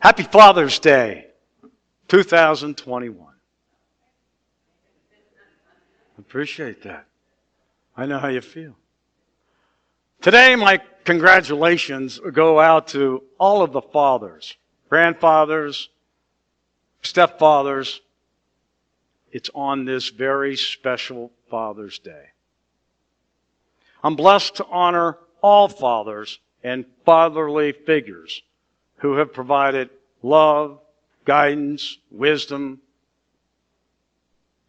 Happy Father's Day, 2021. Appreciate that. I know how you feel. Today, my congratulations go out to all of the fathers, grandfathers, stepfathers. It's on this very special Father's Day. I'm blessed to honor all fathers and fatherly figures who have provided love, guidance, wisdom,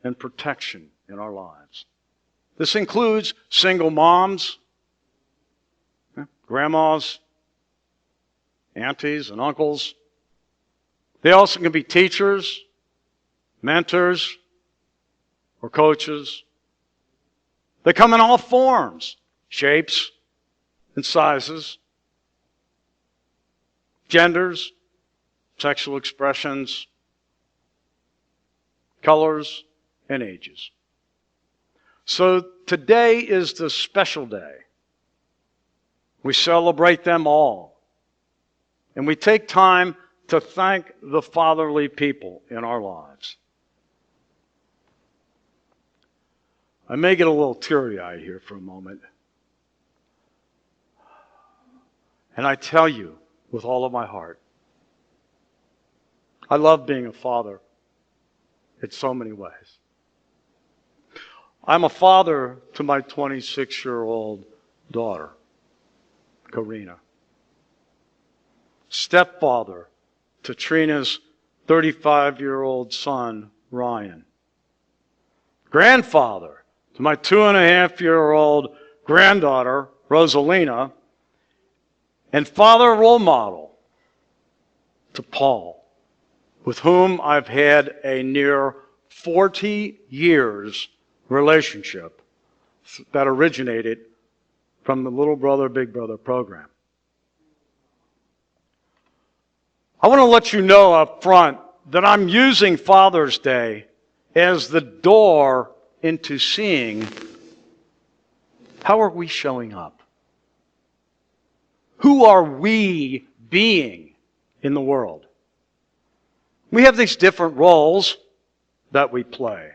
and protection in our lives. This includes single moms, grandmas, aunties, and uncles. They also can be teachers, mentors, or coaches. They come in all forms, shapes, and sizes, genders, sexual expressions, colors, and ages. So today is the special day. We celebrate them all. And we take time to thank the fatherly people in our lives. I may get a little teary-eyed here for a moment. And I tell you with all of my heart, I love being a father in so many ways. I'm a father to my 26-year-old daughter, Karina. Stepfather to Trina's 35-year-old son, Ryan. Grandfather to my 2.5-year-old granddaughter, Rosalina. And father role model to Paul, with whom I've had a near 40 years relationship that originated from the Little Brother, Big Brother program. I want to let you know up front that I'm using Father's Day as the door into seeing how are we showing up. Who are we being in the world? We have these different roles that we play.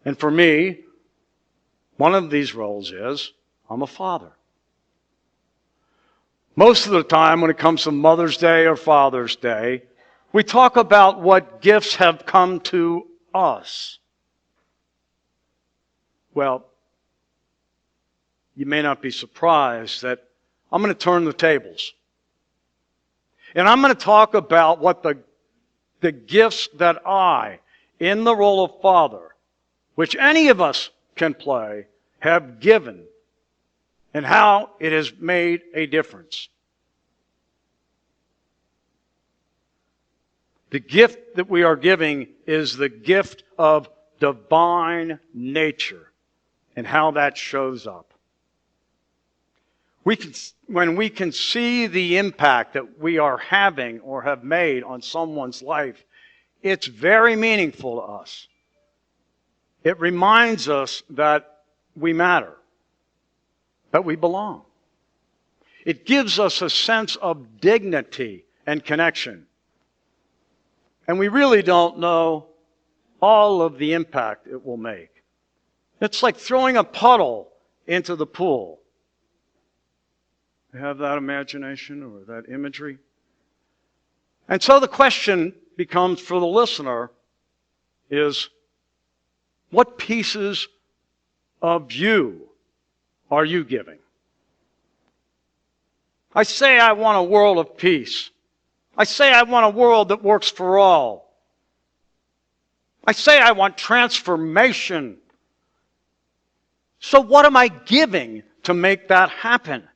And for me, one of these roles is I'm a father. Most of the time when it comes to Mother's Day or Father's Day, we talk about what gifts have come to us. Well, you may not be surprised that I'm going to turn the tables. And I'm going to talk about what the gifts that I, in the role of father, which any of us can play, have given, and how it has made a difference. The gift that we are giving is the gift of divine nature and how that shows up. When we can see the impact that we are having or have made on someone's life, it's very meaningful to us. It reminds us that we matter, that we belong. It gives us a sense of dignity and connection. And we really don't know all of the impact it will make. It's like throwing a puddle into the pool. You have that imagination or that imagery? And so the question becomes for the listener is, what pieces of you are you giving? I say I want a world of peace. I say I want a world that works for all. I say I want transformation. So what am I giving to make that happen?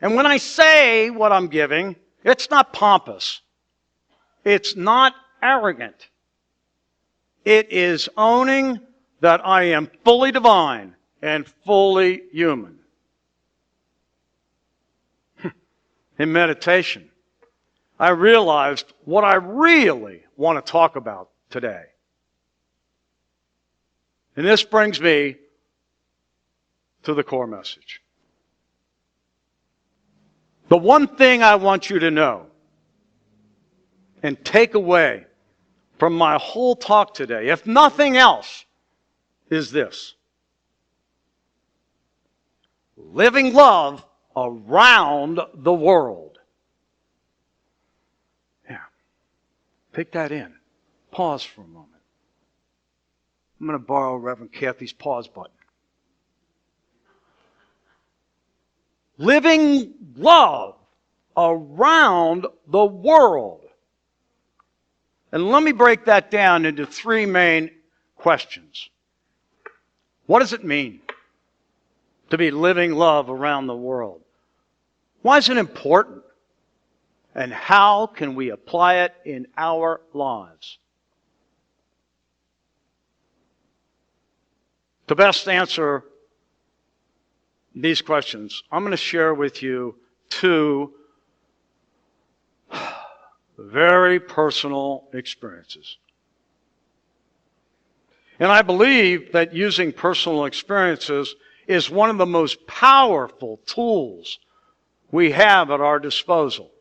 And when I say what I'm giving, it's not pompous. It's not arrogant. It is owning that I am fully divine and fully human. In meditation, I realized what I really want to talk about today. And this brings me to the core message. The one thing I want you to know and take away from my whole talk today, if nothing else, is this: living love around the world. Yeah. Take that in. Pause for a moment. I'm going to borrow Reverend Kathy's pause button. Living love around the world. And let me break that down into three main questions. What does it mean to be living love around the world? Why is it important? And how can we apply it in our lives? To best answer these questions, I'm going to share with you two very personal experiences. And I believe that using personal experiences is one of the most powerful tools we have at our disposal.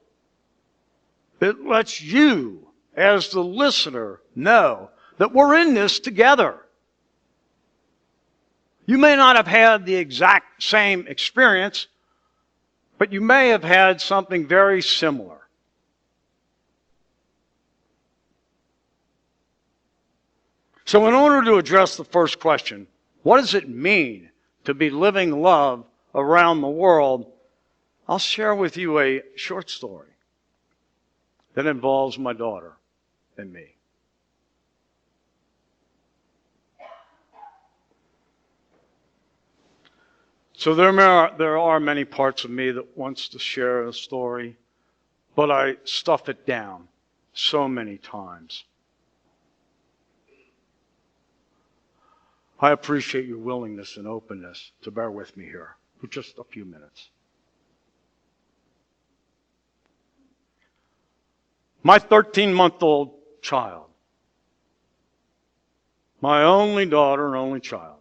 It lets you, as the listener, know that we're in this together. You may not have had the exact same experience, but you may have had something very similar. So in order to address the first question, what does it mean to be living love around the world? I'll share with you a short story that involves my daughter and me. So there are many parts of me that wants to share a story, but I stuff it down so many times. I appreciate your willingness and openness to bear with me here for just a few minutes. My 13-month-old child, my only daughter and only child,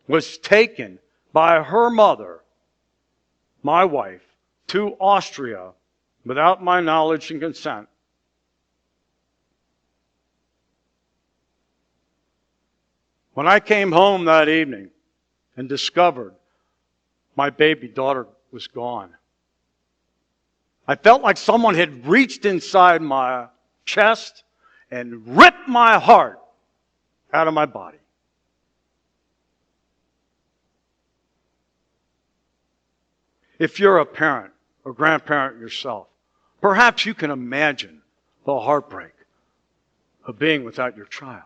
was taken by her mother, my wife, to Austria without my knowledge and consent. When I came home that evening and discovered my baby daughter was gone, I felt like someone had reached inside my chest and ripped my heart out of my body. If you're a parent or grandparent yourself, perhaps you can imagine the heartbreak of being without your child.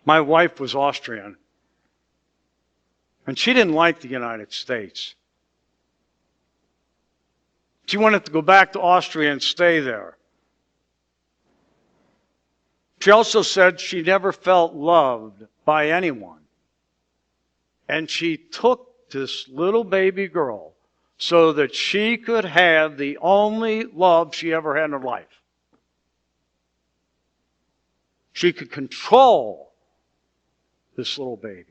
My wife was Austrian, and she didn't like the United States. She wanted to go back to Austria and stay there. She also said she never felt loved by anyone. And she took this little baby girl so that she could have the only love she ever had in her life. She could control this little baby.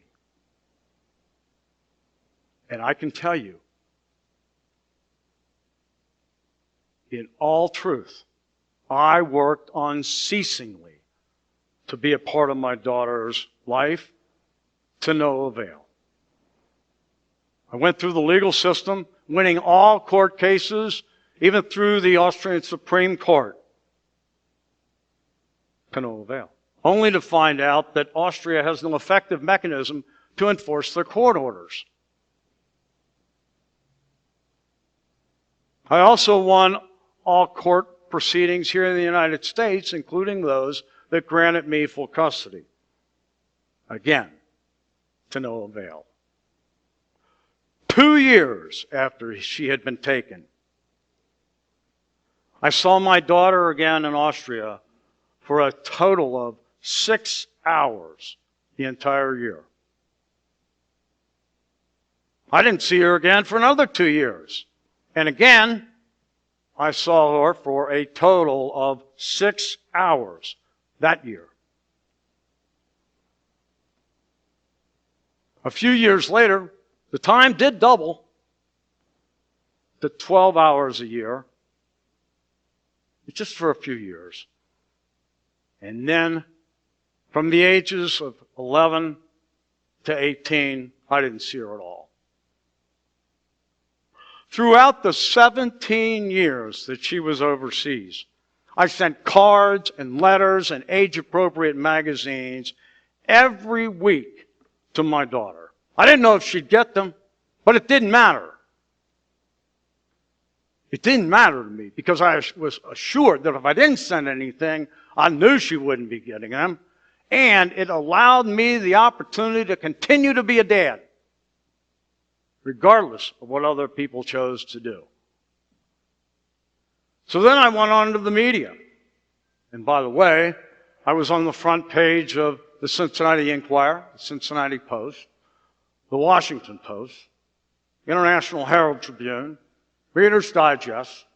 And I can tell you, in all truth, I worked unceasingly to be a part of my daughter's life to no avail. I went through the legal system, winning all court cases, even through the Austrian Supreme Court, to no avail. Only to find out that Austria has no effective mechanism to enforce their court orders. I also won all court proceedings here in the United States, including those that granted me full custody. Again, to no avail. 2 years after she had been taken, I saw my daughter again in Austria for a total of 6 hours the entire year. I didn't see her again for another 2 years. And again, I saw her for a total of 6 hours that year. A few years later, the time did double to 12 hours a year, just for a few years. And then, from the ages of 11 to 18, I didn't see her at all. Throughout the 17 years that she was overseas, I sent cards and letters and age-appropriate magazines every week to my daughter. I didn't know if she'd get them, but it didn't matter. It didn't matter to me because I was assured that if I didn't send anything, I knew she wouldn't be getting them. And it allowed me the opportunity to continue to be a dad, regardless of what other people chose to do. So then I went on to the media. And by the way, I was on the front page of the Cincinnati Enquirer, the Cincinnati Post, the Washington Post, International Herald Tribune, Reader's Digest,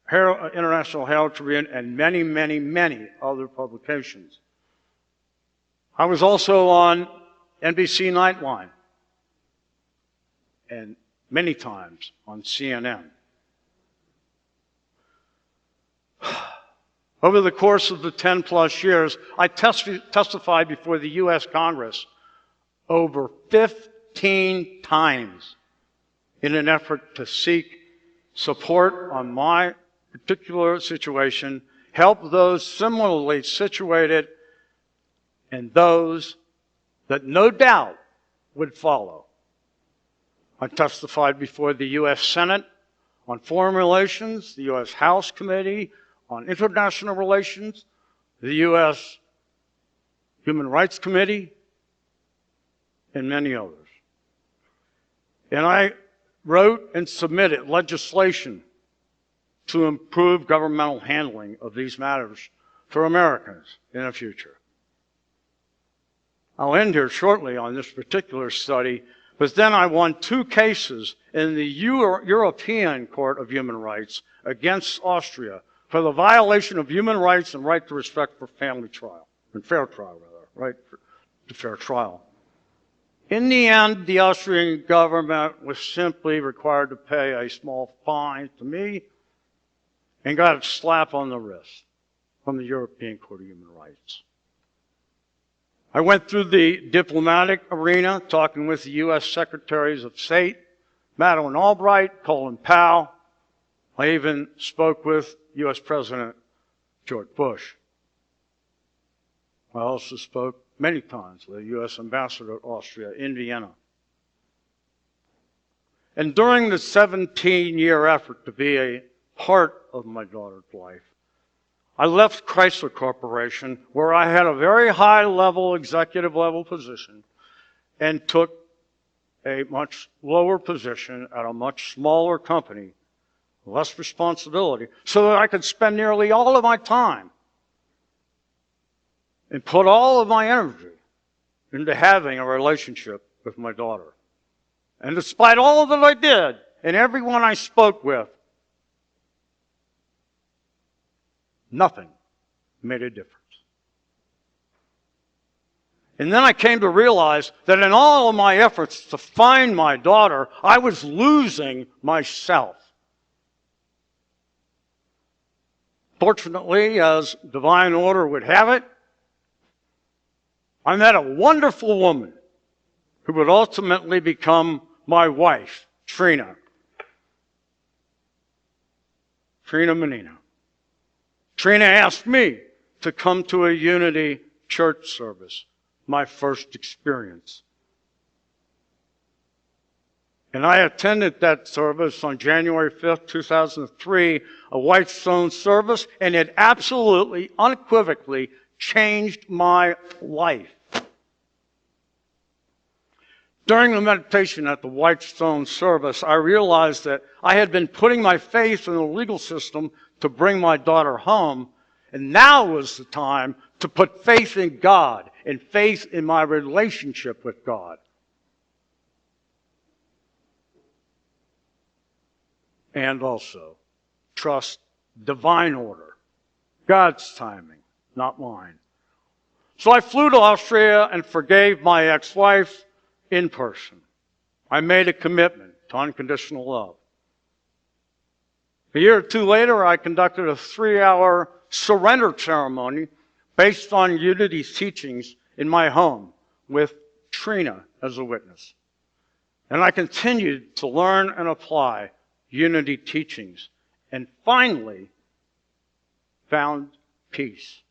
International Herald Tribune, and many, many, many other publications. I was also on NBC Nightline and many times on CNN. Over the course of the 10-plus years, I testified before the U.S. Congress over 15 times in an effort to seek support on my particular situation, help those similarly situated, and those that no doubt would follow. I testified before the U.S. Senate on Foreign Relations, the U.S. House Committee on International Relations, the U.S. Human Rights Committee, and many others. And I wrote and submitted legislation to improve governmental handling of these matters for Americans in the future. I'll end here shortly on this particular study, but then I won 2 cases in the European Court of Human Rights against Austria for the violation of human rights and right to respect for family trial, and fair trial rather, right to fair trial. In the end, the Austrian government was simply required to pay a small fine to me and got a slap on the wrist from the European Court of Human Rights. I went through the diplomatic arena, talking with the U.S. Secretaries of State, Madeleine Albright, Colin Powell. I even spoke with U.S. President George Bush. I also spoke many times with the U.S. Ambassador to Austria in Vienna. And during the 17-year effort to be a part of my daughter's life, I left Chrysler Corporation, where I had a very high-level, executive-level position, and took a much lower position at a much smaller company, less responsibility, so that I could spend nearly all of my time and put all of my energy into having a relationship with my daughter. And despite all that I did, and everyone I spoke with, nothing made a difference. And then I came to realize that in all of my efforts to find my daughter, I was losing myself. Fortunately, as divine order would have it, I met a wonderful woman who would ultimately become my wife, Trina Menino. Trina asked me to come to a Unity church service, my first experience. And I attended that service on January 5th, 2003, a white stone service, and it absolutely, unequivocally changed my life. During the meditation at the white stone service, I realized that I had been putting my faith in the legal system to bring my daughter home, and now was the time to put faith in God and faith in my relationship with God. And also, trust divine order, God's timing, not mine. So I flew to Austria and forgave my ex-wife in person. I made a commitment to unconditional love. A year or two later, I conducted a 3-hour surrender ceremony based on Unity's teachings in my home with Trina as a witness. And I continued to learn and apply Unity teachings and finally found peace.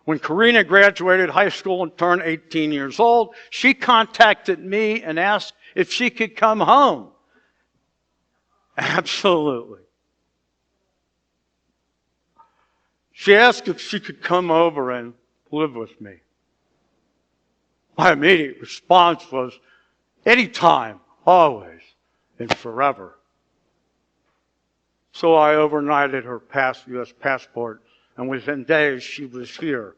When Karina graduated high school and turned 18 years old, she contacted me and asked if she could come home. Absolutely. She asked if she could come over and live with me. My immediate response was, anytime, always, and forever. So I overnighted her U.S. passport, and within days she was here.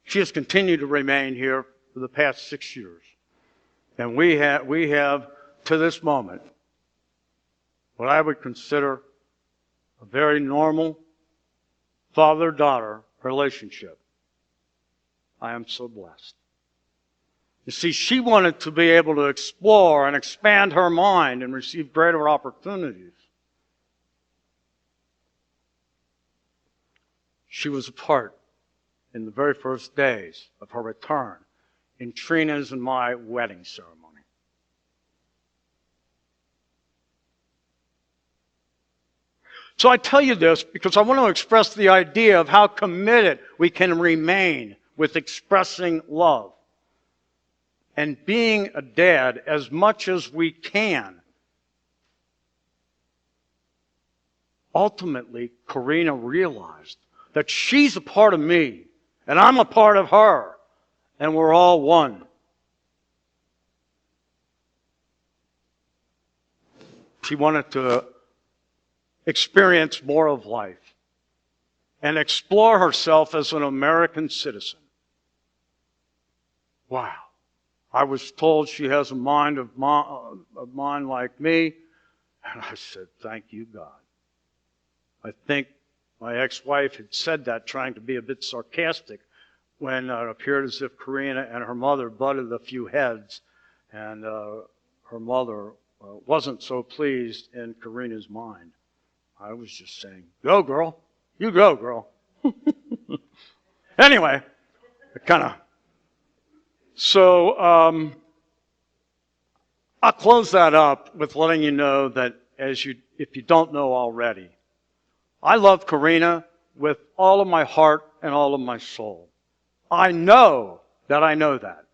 She has continued to remain here for the past 6 years. And we have, to this moment, what I would consider a very normal father-daughter relationship. I am so blessed. You see, she wanted to be able to explore and expand her mind and receive greater opportunities. She was a part in the very first days of her return in Trina's and my wedding ceremony. So I tell you this because I want to express the idea of how committed we can remain with expressing love and being a dad as much as we can. Ultimately, Karina realized that she's a part of me and I'm a part of her, and we're all one. She wanted to experience more of life and explore herself as an American citizen. Wow. I was told she has a mind of mine like me, and I said, thank you, God. I think my ex-wife had said that trying to be a bit sarcastic when it appeared as if Karina and her mother butted a few heads, and her mother wasn't so pleased in Karina's mind. I was just saying, go, girl. You go, girl. Anyway, So I'll close that up with letting you know that if you don't know already, I love Karina with all of my heart and all of my soul. I know that I know that.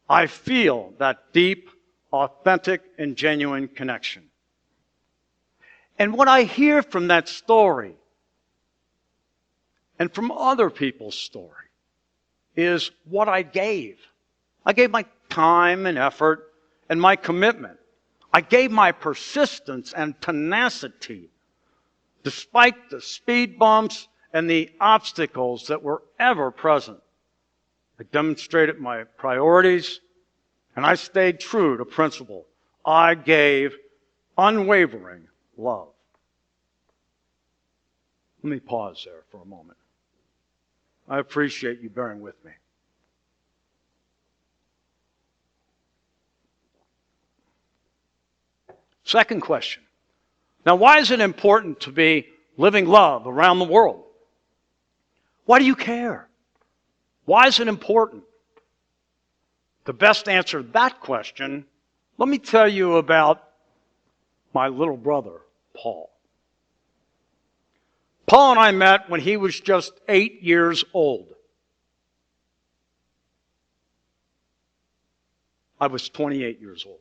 I feel that deep, authentic, and genuine connection. And what I hear from that story and from other people's story is what I gave. I gave my time and effort and my commitment. I gave my persistence and tenacity despite the speed bumps and the obstacles that were ever present. I demonstrated my priorities and I stayed true to principle. I gave unwavering love. Let me pause there for a moment. I appreciate you bearing with me. Second question. Now, why is it important to be living love around the world? Why do you care? Why is it important? The best answer to that question, let me tell you about my little brother, Paul. Paul and I met when he was just 8 years old. I was 28 years old.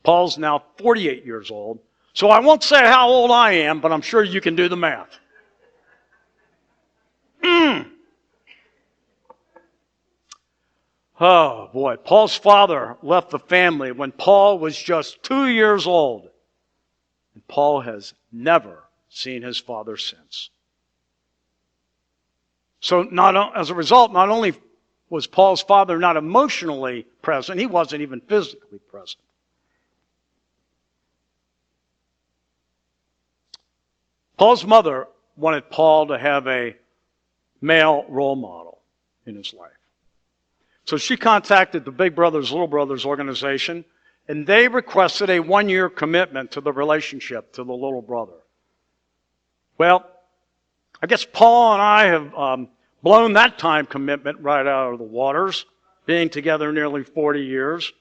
Paul's now 48 years old. So I won't say how old I am, but I'm sure you can do the math. Oh, boy. Paul's father left the family when Paul was just 2 years old. And Paul has never seen his father since. So as a result, not only was Paul's father not emotionally present, he wasn't even physically present. Paul's mother wanted Paul to have a male role model in his life. So she contacted the Big Brothers Little Brothers organization, and they requested a 1-year commitment to the relationship to the little brother. Well, I guess Paul and I have blown that time commitment right out of the waters, being together nearly 40 years.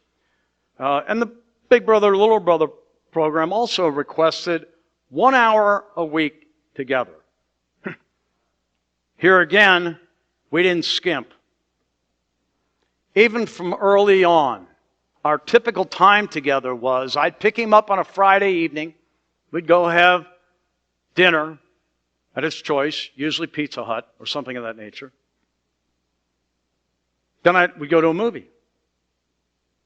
And the Big Brother Little Brother program also requested 1 hour a week together. Here again, we didn't skimp. Even from early on, our typical time together was I'd pick him up on a Friday evening. We'd go have dinner at his choice, usually Pizza Hut or something of that nature. Then we'd go to a movie.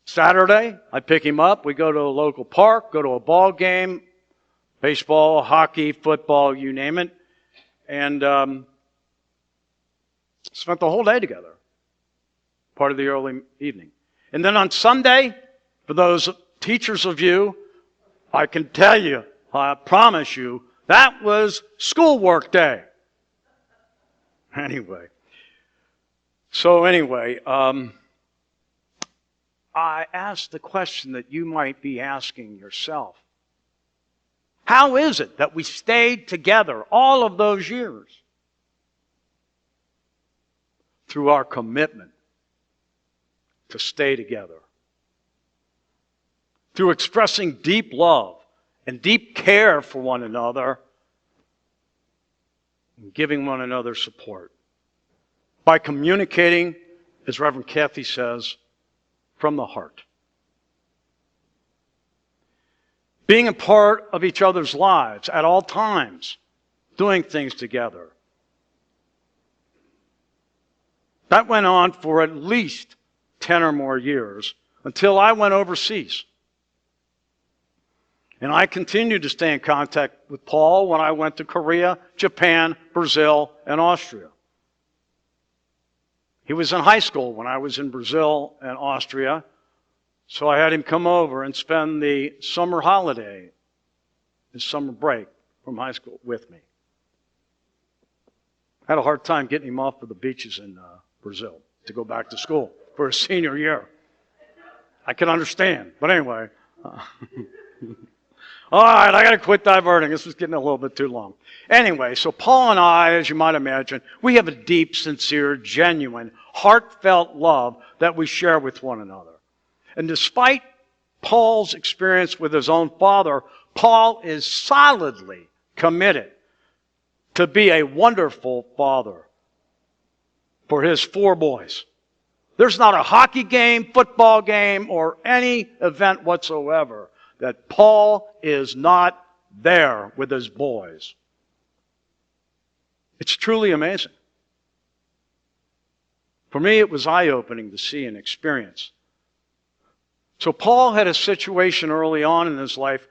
Saturday, I'd pick him up. We'd go to a local park, go to a ball game, baseball, hockey, football, you name it. And spent the whole day together, part of the early evening. And then on Sunday, for those teachers of you, I can tell you, I promise you, that was schoolwork day. Anyway. I asked the question that you might be asking yourself. How is it that we stayed together all of those years? Through our commitment to stay together. Through expressing deep love and deep care for one another and giving one another support. By communicating, as Reverend Kathy says, from the heart. Being a part of each other's lives at all times, doing things together. That went on for at least 10 or more years until I went overseas. And I continued to stay in contact with Paul when I went to Korea, Japan, Brazil, and Austria. He was in high school when I was in Brazil and Austria, so I had him come over and spend the summer holiday, the summer break from high school with me. I had a hard time getting him off of the beaches in Brazil to go back to school for his senior year. I can understand, but anyway. All right, I got to quit diverting. This was getting a little bit too long. Anyway, so Paul and I, as you might imagine, we have a deep, sincere, genuine, heartfelt love that we share with one another. And despite Paul's experience with his own father, Paul is solidly committed to be a wonderful father for his 4 boys. There's not a hockey game, football game, or any event whatsoever that Paul is not there with his boys. It's truly amazing. For me, it was eye-opening to see and experience. So Paul had a situation early on in his life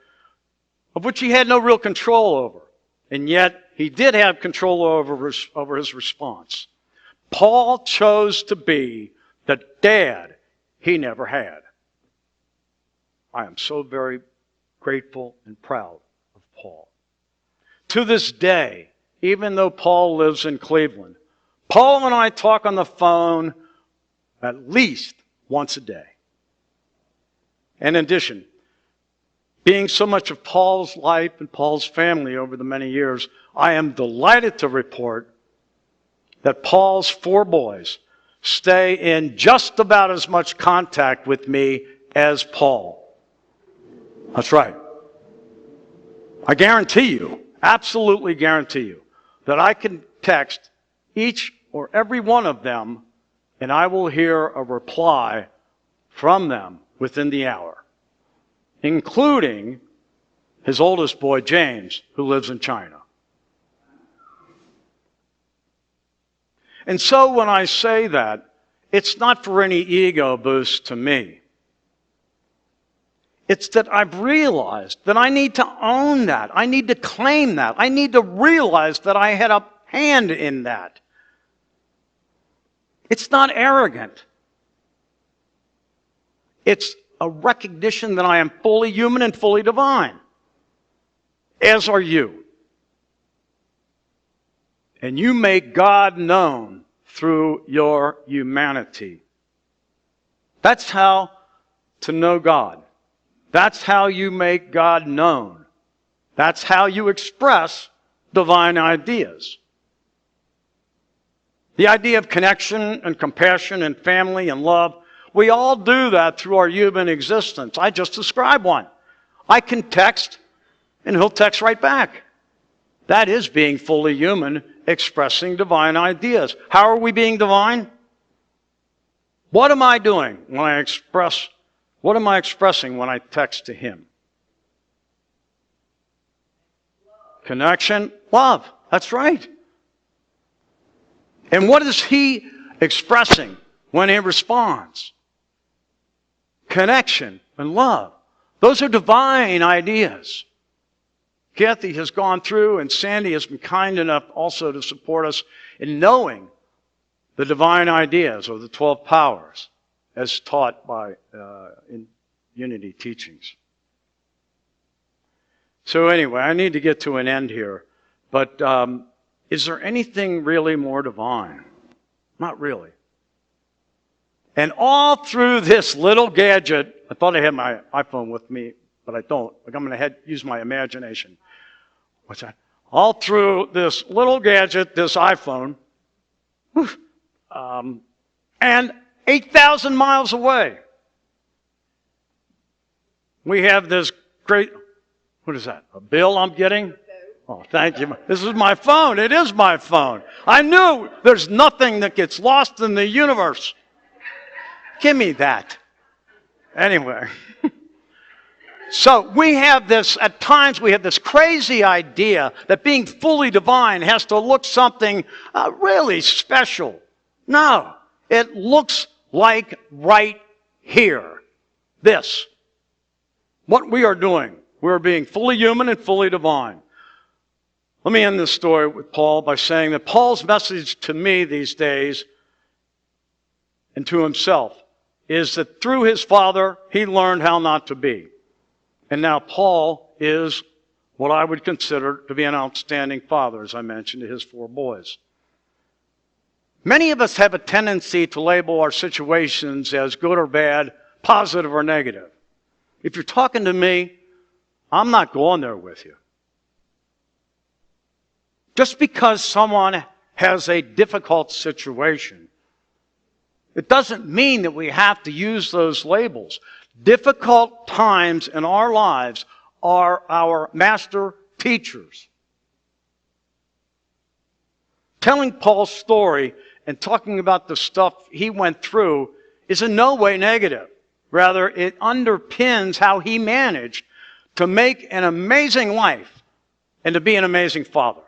of which he had no real control over. And yet, he did have control over his response. Paul chose to be the dad he never had. I am so very grateful and proud of Paul. To this day, even though Paul lives in Cleveland, Paul and I talk on the phone at least once a day. And in addition, being so much of Paul's life and Paul's family over the many years, I am delighted to report that Paul's 4 boys stay in just about as much contact with me as Paul. That's right. I guarantee you, absolutely guarantee you, that I can text each or every one of them and I will hear a reply from them within the hour, including his oldest boy, James, who lives in China. And so when I say that, it's not for any ego boost to me. It's that I've realized that I need to own that. I need to claim that. I need to realize that I had a hand in that. It's not arrogant. It's a recognition that I am fully human and fully divine, as are you. And you make God known through your humanity. That's how to know God. That's how you make God known. That's how you express divine ideas. The idea of connection and compassion and family and love, we all do that through our human existence. I just described one. I can text, and he'll text right back. That is being fully human, expressing divine ideas. How are we being divine? What am I doing when I express? What am I expressing when I text to him? Connection, love. That's right. And what is he expressing when he responds? Connection and love. Those are divine ideas. Kathy has gone through, and Sandy has been kind enough also to support us in knowing the divine ideas or the 12 powers as taught by in Unity teachings. So anyway, I need to get to an end here. But is there anything really more divine? Not really. And all through this little gadget, I thought I had my iPhone with me, but I don't. Like I'm going to use my imagination. What's that? All through this little gadget, this iPhone, and 8,000 miles away, we have this great, what is that, a bill I'm getting? Oh, thank you. This is my phone. It is my phone. I knew there's nothing that gets lost in the universe. Give me that. Anyway. So we have this, at times we have this crazy idea that being fully divine has to look something really special. No, it looks like right here. This. What we are doing. We're being fully human and fully divine. Let me end this story with Paul by saying that Paul's message to me these days and to himself is that through his father, he learned how not to be. And now Paul is what I would consider to be an outstanding father, as I mentioned, to his 4 boys. Many of us have a tendency to label our situations as good or bad, positive or negative. If you're talking to me, I'm not going there with you. Just because someone has a difficult situation, it doesn't mean that we have to use those labels. Difficult times in our lives are our master teachers. Telling Paul's story and talking about the stuff he went through is in no way negative. Rather, it underpins how he managed to make an amazing life and to be an amazing father.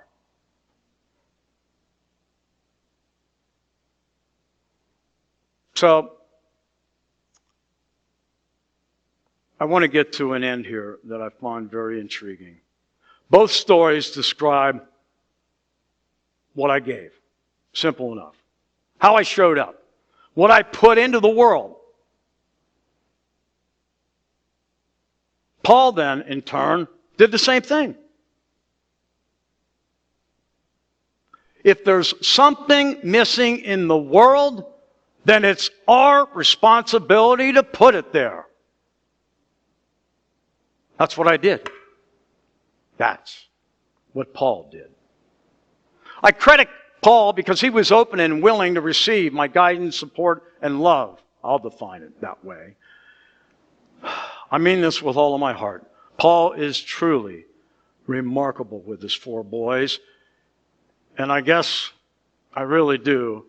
So, I want to get to an end here that I find very intriguing. Both stories describe what I gave. Simple enough. How I showed up. What I put into the world. Paul then, in turn, did the same thing. If there's something missing in the world, then it's our responsibility to put it there. That's what I did. That's what Paul did. I credit Paul because he was open and willing to receive my guidance, support, and love. I'll define it that way. I mean this with all of my heart. Paul is truly remarkable with his 4 boys. And I guess I really do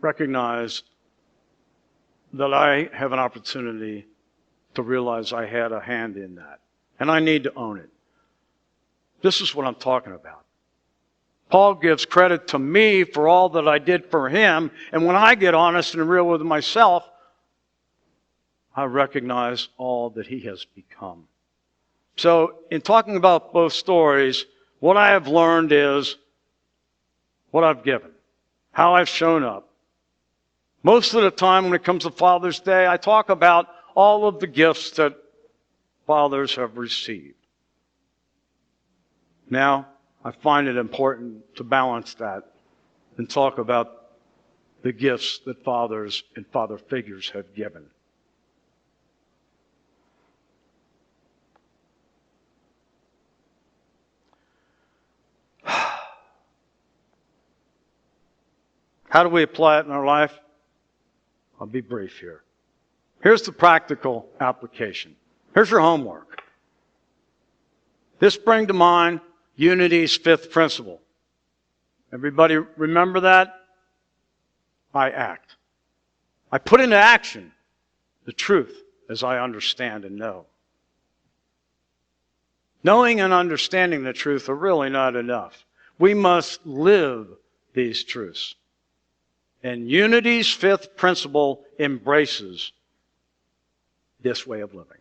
recognize that I have an opportunity to realize I had a hand in that. And I need to own it. This is what I'm talking about. Paul gives credit to me for all that I did for him. And when I get honest and real with myself, I recognize all that he has become. So in talking about both stories, what I have learned is what I've given, how I've shown up. Most of the time when it comes to Father's Day, I talk about all of the gifts that fathers have received. Now, I find it important to balance that and talk about the gifts that fathers and father figures have given. How do we apply it in our life? I'll be brief here. Here's the practical application. Here's your homework. This brings to mind unity's fifth principle. Everybody remember that? I act. I put into action the truth as I understand and know. Knowing and understanding the truth are really not enough. We must live these truths. And unity's fifth principle embraces this way of living.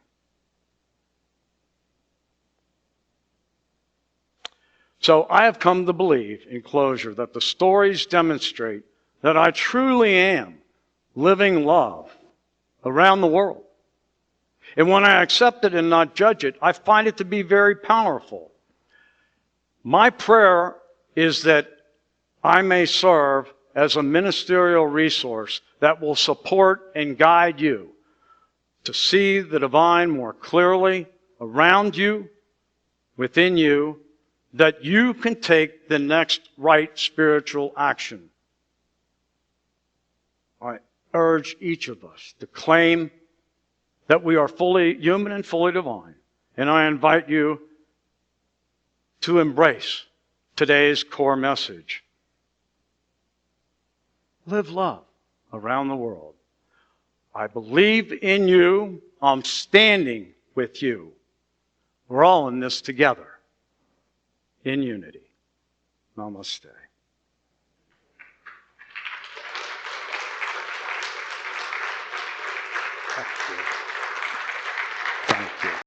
So I have come to believe, in closure, that the stories demonstrate that I truly am living love around the world. And when I accept it and not judge it, I find it to be very powerful. My prayer is that I may serve as a ministerial resource that will support and guide you to see the divine more clearly around you, within you, that you can take the next right spiritual action. I urge each of us to claim that we are fully human and fully divine. And I invite you to embrace today's core message. Live love around the world. I believe in you. I'm standing with you. We're all in this together. In unity. Namaste. Thank you.